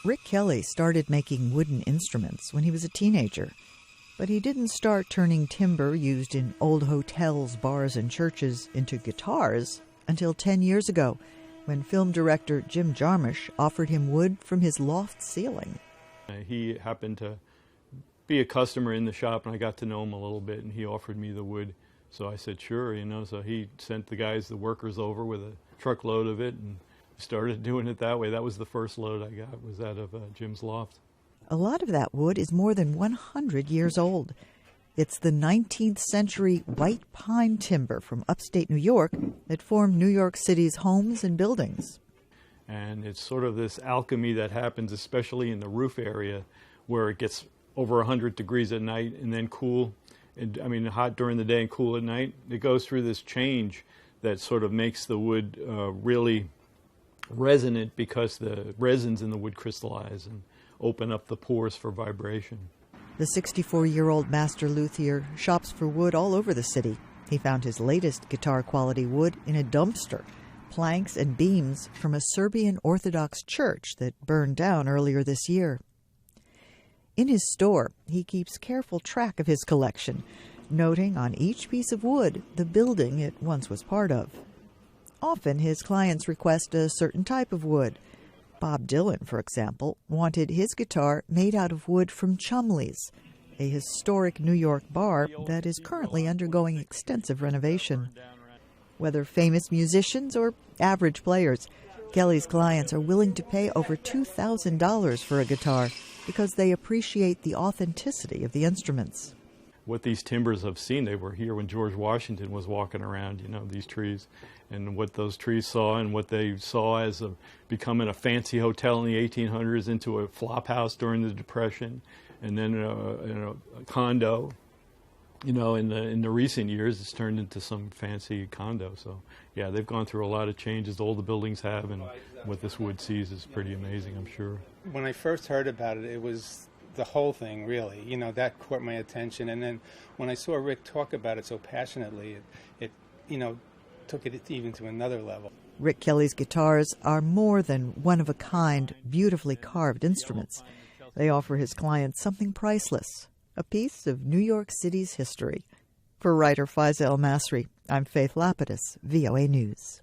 Rick Kelly started making wooden instruments when he was a teenager, but he didn't start turning timber used in old hotels, bars, and churches into guitars until 10 years ago, when film director Jim Jarmusch offered him wood from his loft ceiling. He happened to be a customer in the shop, and I got to know him a little bit, and he offered me the wood. So I said, sure, so he sent the workers over with a truckload of it, and started doing it that way. That was the first load I got, was out of Jim's loft. A lot of that wood is more than 100 years old. It's the 19th century white pine timber from upstate New York that formed New York City's homes and buildings. And it's sort of this alchemy that happens, especially in the roof area, where it gets over 100 degrees at night and then cool. Hot during the day and cool at night. It goes through this change that sort of makes the wood really resonant, because the resins in the wood crystallize and open up the pores for vibration. The 64-year-old master luthier shops for wood all over the city. He found his latest guitar-quality wood in a dumpster, planks and beams from a Serbian Orthodox church that burned down earlier this year. In his store, he keeps careful track of his collection, noting on each piece of wood the building it once was part of. Often his clients request a certain type of wood. Bob Dylan, for example, wanted his guitar made out of wood from Chumley's, a historic New York bar that is currently undergoing extensive renovation. Whether famous musicians or average players, Kelly's clients are willing to pay over $2,000 for a guitar because they appreciate the authenticity of the instruments. What these timbers have seen, they were here when George Washington was walking around, these trees, and what those trees saw and what they saw as becoming a fancy hotel in the 1800s into a flop house during the Depression, and then a condo. In the recent years, it's turned into some fancy condo. So, yeah, they've gone through a lot of changes. All the buildings have, and what this wood sees is pretty amazing, I'm sure. When I first heard about it, it was the whole thing, really. That caught my attention. And then when I saw Rick talk about it so passionately, it took it even to another level. Rick Kelly's guitars are more than one-of-a-kind, beautifully carved instruments. They offer his clients something priceless, a piece of New York City's history. For writer Faiza Elmasry, I'm Faith Lapidus, VOA News.